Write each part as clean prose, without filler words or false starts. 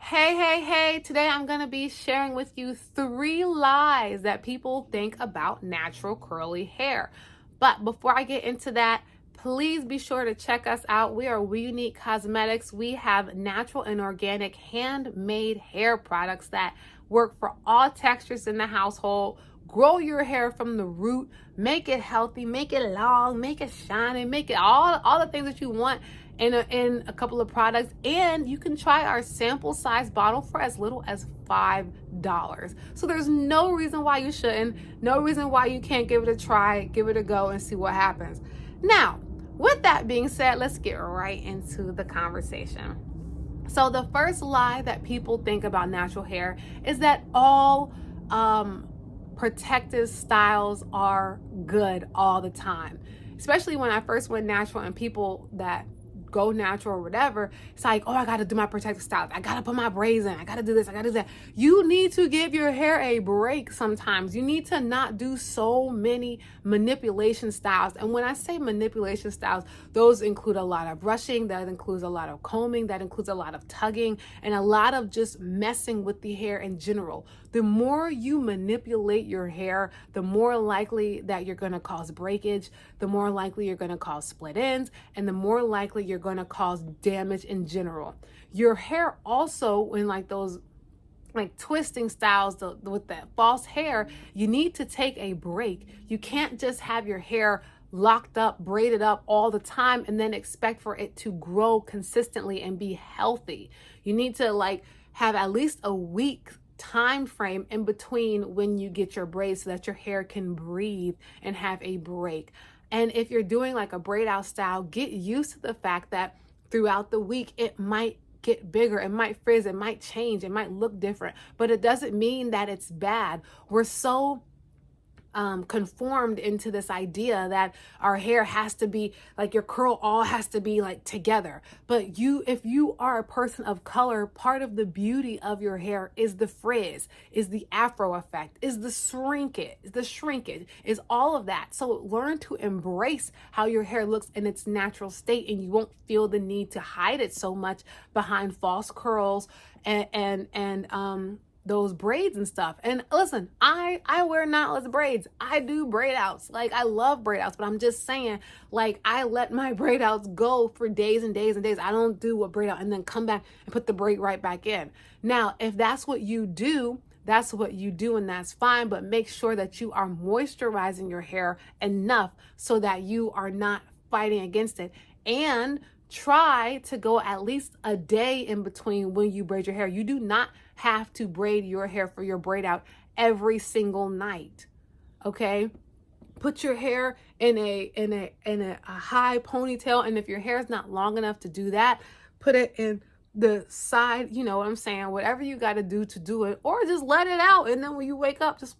Hey, today I'm going to be sharing with you 3 lies that people think about natural curly hair. But before I get into that, please be sure to check us out. We are WeUNIK Cosmetics. We have natural and organic handmade hair products that work for all textures in the household. Grow your hair from the root, make it healthy, make it long, make it shiny, make it all the things that you want in a couple of products. And you can try our sample size bottle for as little as $5. So there's no reason why you shouldn't, no reason why you can't give it a try, give it a go and see what happens. Now, with that being said, let's get right into the conversation. So the first lie that people think about natural hair is that all protective styles are good all the time. Especially when I first went natural, and people that go natural or whatever, it's like, oh, I gotta do my protective styles, I gotta put my braids in, I gotta do this, I gotta do that. You need to give your hair a break sometimes. You need to not do so many manipulation styles. And when I say manipulation styles, those include a lot of brushing, that includes a lot of combing, that includes a lot of tugging, and a lot of just messing with the hair in general. The more you manipulate your hair, the more likely that you're going to cause breakage, the more likely you're going to cause split ends, and the more likely you're going to cause damage in general. Your hair also, in like those twisting styles with that false hair, you need to take a break. You can't just have your hair locked up, braided up all the time, and then expect for it to grow consistently and be healthy. You need to have at least a week time frame in between when you get your braids so that your hair can breathe and have a break. And if you're doing like a braid out style, get used to the fact that throughout the week it might get bigger, it might frizz, it might change, it might look different, but it doesn't mean that it's bad. We're so conformed into this idea that our hair has to be like, your curl all has to be like together. But if you are a person of color, part of the beauty of your hair is the frizz, is the afro effect, is the shrinkage, is all of that. So learn to embrace how your hair looks in its natural state, and you won't feel the need to hide it so much behind false curls and those braids and stuff. And listen, I wear knotless braids. I do braid outs. Like, I love braid outs, but I'm just saying, like, I let my braid outs go for days and days and days. I don't do a braid out and then come back and put the braid right back in. Now, if that's what you do, that's what you do, and that's fine. But make sure that you are moisturizing your hair enough so that you are not fighting against it. And try to go at least a day in between when you braid your hair. You do not have to braid your hair for your braid out every single night. Okay? Put your hair in a high ponytail, and if your hair is not long enough to do that, put it in the side, you know what I'm saying? Whatever you got to do it, or just let it out, and then when you wake up, just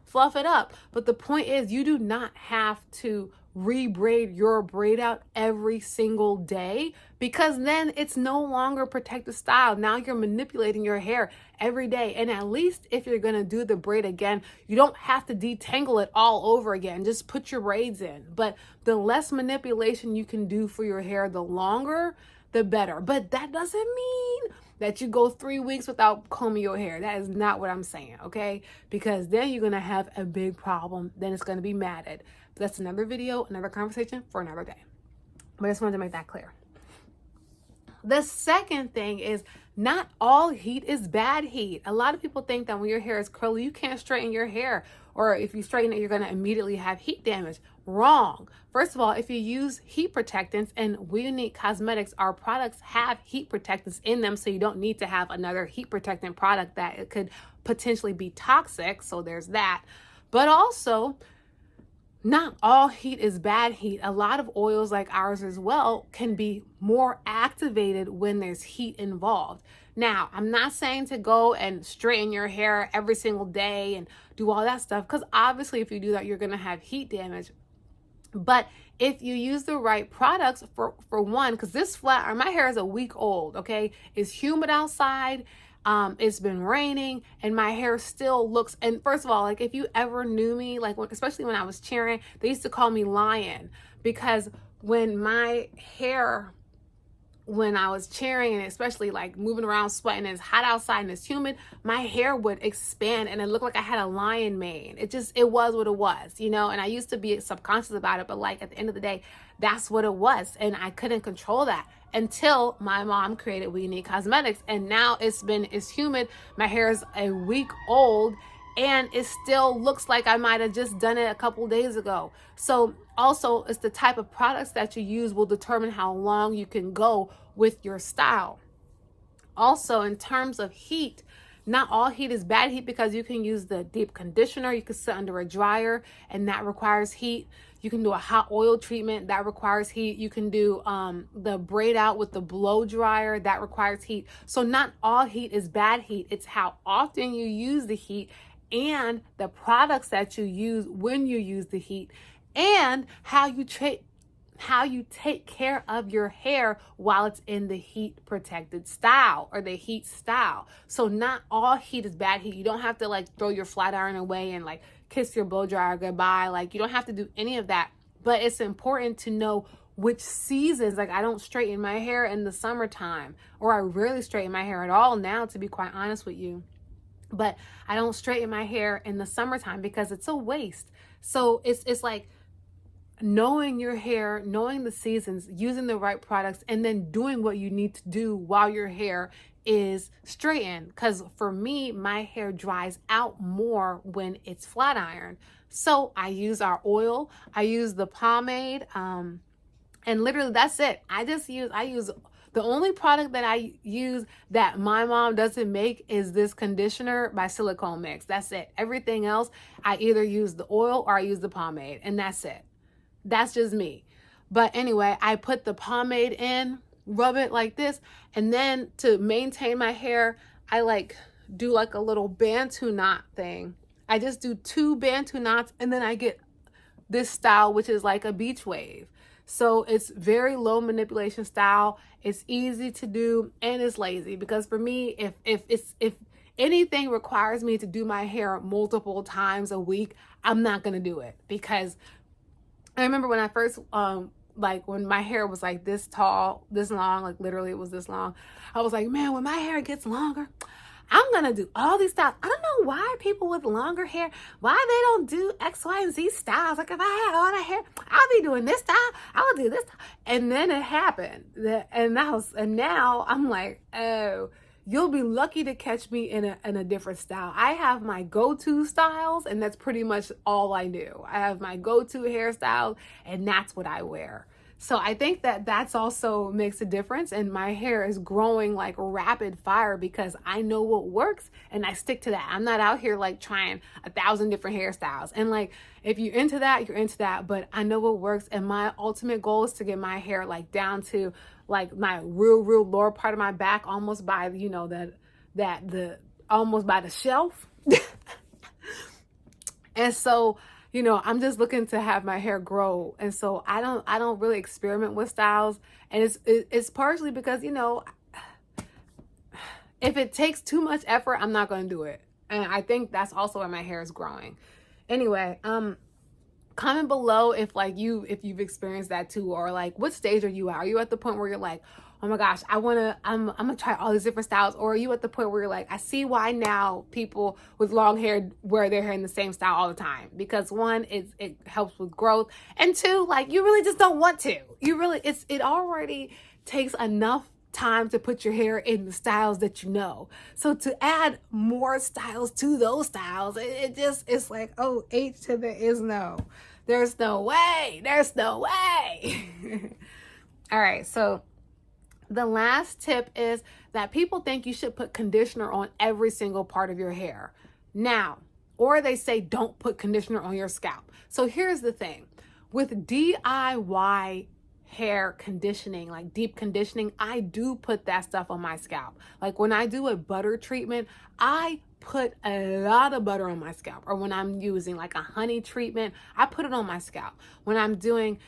fluff it up. But the point is, you do not have to rebraid your braid out every single day, because then it's no longer protective style. Now you're manipulating your hair every day. And at least if you're going to do the braid again, you don't have to detangle it all over again. Just put your braids in. But the less manipulation you can do for your hair, the longer, the better. But that doesn't mean that you go 3 weeks without combing your hair. That is not what I'm saying, okay? Because then you're going to have a big problem. Then it's going to be matted. But that's another video, another conversation for another day. But I just wanted to make that clear. The second thing is, not all heat is bad heat. A lot of people think that when your hair is curly, you can't straighten your hair, or if you straighten it, you're going to immediately have heat damage. Wrong. First of all, if you use heat protectants, and WeUNIK Cosmetics, our products have heat protectants in them, so you don't need to have another heat protectant product that it could potentially be toxic. So there's that. But also, not all heat is bad heat. A lot of oils like ours as well can be more activated when there's heat involved. Now, I'm not saying to go and straighten your hair every single day and do all that stuff, because obviously if you do that, you're going to have heat damage. But if you use the right products, for one, because my hair is a week old, okay? It's humid outside. It's been raining, and my hair still looks, and first of all, like, if you ever knew me, especially when I was cheering, they used to call me Lion, because when my hair when I was cheering, and especially like moving around, sweating, and it's hot outside and it's humid, my hair would expand and it looked like I had a lion mane. It was what it was, you know, and I used to be subconscious about it, but like at the end of the day, that's what it was. And I couldn't control that until my mom created WeUNIK Cosmetics. And now it's humid. My hair is a week old and it still looks like I might have just done it a couple days ago. So also, it's the type of products that you use will determine how long you can go with your style. Also, in terms of heat, not all heat is bad heat, because you can use the deep conditioner. You can sit under a dryer and that requires heat. You can do a hot oil treatment that requires heat. You can do the braid out with the blow dryer that requires heat. So not all heat is bad heat. It's how often you use the heat and the products that you use when you use the heat, and how you take care of your hair while it's in the heat protected style or the heat style. So not all heat is bad heat. You don't have to like throw your flat iron away and like kiss your blow dryer goodbye. Like, you don't have to do any of that, but it's important to know which seasons. Like, I don't straighten my hair in the summertime, or I rarely straighten my hair at all now, to be quite honest with you. But I don't straighten my hair in the summertime because it's a waste. So it's like knowing your hair, knowing the seasons, using the right products, and then doing what you need to do while your hair is straightened. Because for me, my hair dries out more when it's flat ironed. So I use our oil, I use the pomade, and literally that's it. I use the only product that I use that my mom doesn't make is this conditioner by Silicone Mix. That's it. Everything else, I either use the oil or I use the pomade, and that's it. That's just me. But anyway, I put the pomade in, rub it like this, and then to maintain my hair, I like do like a little Bantu knot thing. I just do 2 Bantu knots, and then I get this style, which is like a beach wave. So it's very low manipulation style. It's easy to do, and it's lazy, because for me, if anything requires me to do my hair multiple times a week, I'm not going to do it. Because I remember when I first, like when my hair was like this tall, this long, like literally it was this long, I was like, man, when my hair gets longer, I'm going to do all these styles. I don't know why people with longer hair, why they don't do X, Y, and Z styles. Like, if I had all that hair, I'll be doing this style. I'll do this style. And then it happened. And now I'm like, oh, you'll be lucky to catch me in a different style. I have my go-to styles, and that's pretty much all I do. I have my go-to hairstyles, and that's what I wear. So I think that that's also makes a difference, and my hair is growing like rapid fire because I know what works and I stick to that. I'm not out here like trying 1,000 different hairstyles. And like, if you're into that, you're into that, but I know what works. And my ultimate goal is to get my hair like down to like my real lower part of my back, almost by, you know, almost by the shelf. And so, you know, I'm just looking to have my hair grow. And so I don't really experiment with styles. And it's partially because, you know, if it takes too much effort, I'm not going to do it. And I think that's also why my hair is growing. Anyway, comment below if you've experienced that too, or like what stage are you at? Are you at the point where you're like, oh my gosh, I'm gonna try all these different styles? Or are you at the point where you're like, I see why now people with long hair wear their hair in the same style all the time? Because one, it helps with growth, and two, like, you really just don't want to. It already takes enough time to put your hair in the styles that you know. So to add more styles to those styles, it's like, oh, H to there is no. There's no way. There's no way. All right, so the last tip is that people think you should put conditioner on every single part of your hair. Now, or they say don't put conditioner on your scalp. So here's the thing. With DIY hair conditioning, like deep conditioning, I do put that stuff on my scalp. Like when I do a butter treatment, I put a lot of butter on my scalp. Or when I'm using like a honey treatment, I put it on my scalp. When I'm doing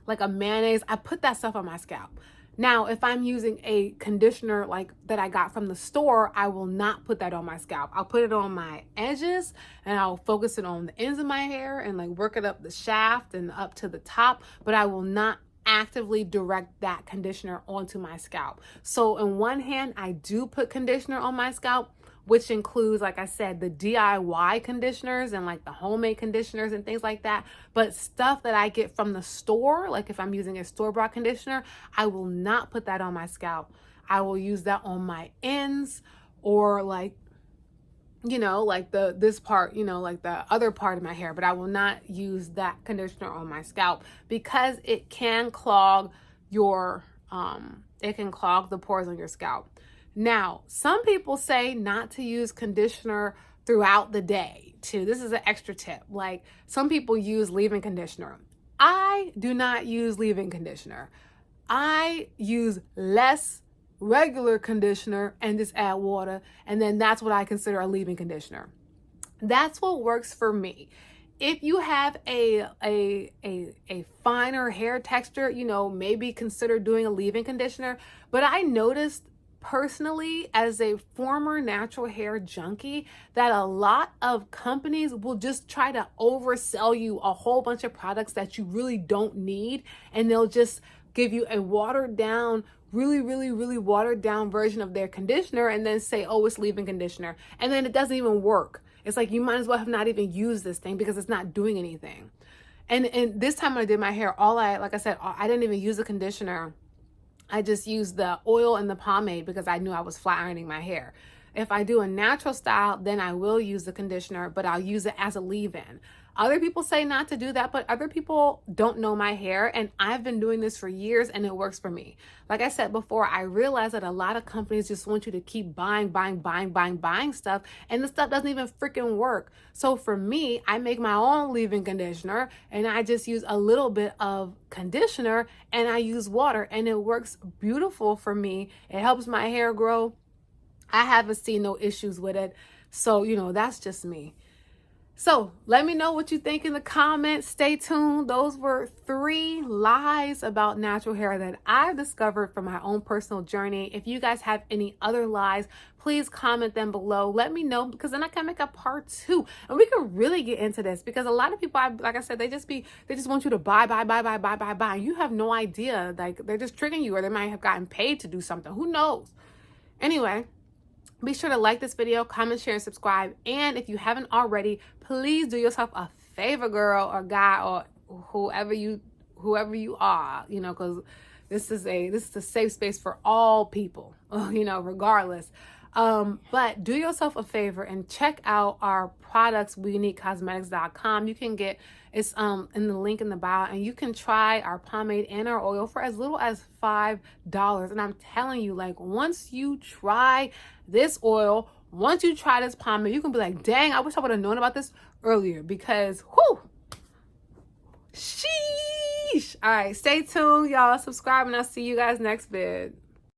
like a mayonnaise, I put that stuff on my scalp. Now, if I'm using a conditioner like that I got from the store, I will not put that on my scalp. I'll put it on my edges, and I'll focus it on the ends of my hair and like work it up the shaft and up to the top, but I will not actively direct that conditioner onto my scalp. So in one hand, I do put conditioner on my scalp, which includes, like I said, the DIY conditioners and like the homemade conditioners and things like that. But stuff that I get from the store, like if I'm using a store-bought conditioner, I will not put that on my scalp. I will use that on my ends, or like, like this part, like the other part of my hair, but I will not use that conditioner on my scalp because it can clog the pores on your scalp. Now, some people say not to use conditioner throughout the day too. This is an extra tip. Like, some people use leave-in conditioner. I do not use leave-in conditioner. I use less regular conditioner and just add water, and then that's what I consider a leave-in conditioner. That's what works for me. If you have a finer hair texture, maybe consider doing a leave-in conditioner. But I noticed personally, as a former natural hair junkie, that a lot of companies will just try to oversell you a whole bunch of products that you really don't need, and they'll just give you a watered down, really watered down version of their conditioner and then say, oh, it's leave-in conditioner. And then it doesn't even work. It's like, you might as well have not even used this thing because it's not doing anything. And this time when I did my hair, like I said, I didn't even use the conditioner. I just used the oil and the pomade because I knew I was flat ironing my hair. If I do a natural style, then I will use the conditioner, but I'll use it as a leave-in. Other people say not to do that, but other people don't know my hair, and I've been doing this for years and it works for me. Like I said before, I realized that a lot of companies just want you to keep buying stuff, and the stuff doesn't even freaking work. So for me, I make my own leave-in conditioner, and I just use a little bit of conditioner and I use water, and it works beautiful for me. It helps my hair grow. I haven't seen no issues with it. So, that's just me. So let me know what you think in the comments. Stay tuned. Those were 3 lies about natural hair that I've discovered from my own personal journey. If you guys have any other lies, please comment them below. Let me know, because then I can make a part 2 and we can really get into this, because a lot of people, like I said, they just want you to buy. And you have no idea. Like, they're just tricking you, or they might have gotten paid to do something. Who knows? Anyway, be sure to like this video, comment, share, and subscribe. And if you haven't already, please do yourself a favor, girl or guy, or whoever you are, because this is a safe space for all people, regardless. But do yourself a favor and check out our products, WeUNIKcosmetics.com. You can get, it's in the link in the bio, and you can try our pomade and our oil for as little as $5. And I'm telling you, like, once you try this oil, once you try this pomade, you can be like, dang, I wish I would have known about this earlier, because sheesh. All right, stay tuned, y'all. Subscribe, and I'll see you guys next vid.